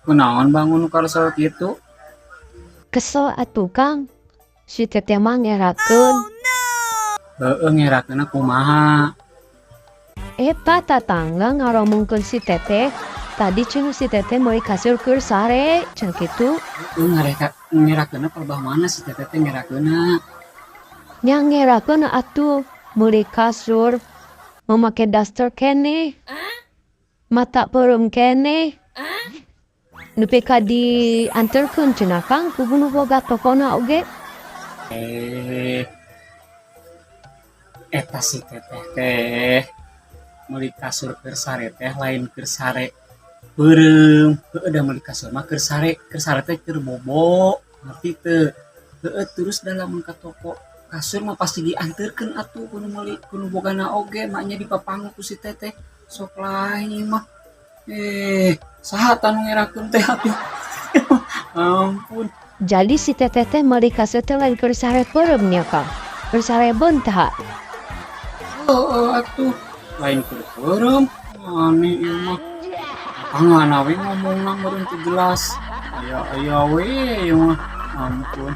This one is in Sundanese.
Kunaon bangun karsa kitu? Kesel atuh Kang. Si teteh mah ngerakeun. Heueuh ngerakeunna kumaha? Eta tatangga ngaromongkeun si teteh. Tadi cenah si teteh meuli kasur keur sare, cenah kitu. Heueuh ngerakeunna perbah mana si teteh teh ngerakeunna? Nya ngerakeun atuh meuli kasur memake daster keneh. Mata peureum keneh. Nepi ka dianterkeun cenah Kang ku nu boga tokona oge. Eta si teteh teh meuli kasur keur sare teh lain keur sare peureum. Heueuh da meuli kasur mah keur sare teh keur bobo. Ngerti teu? Heueuh terus da lamun ka toko kasur mah pasti dianterkeun atuh kudu meuli kudu bogana oge maknya dipapangu ku si teteh. Sok lain mah. Saha tanu ngerakeun teh atuh? Ampun. Jadi si teteh teh meuli kasur teh lain keur sare peureum nya Kang. Keur sare beunta. Heueuh atuh lain keur peureum. Aneh ieu mah. Pangana we ngomongna meureun teu jelas. Aya we ieu mah. Ampun.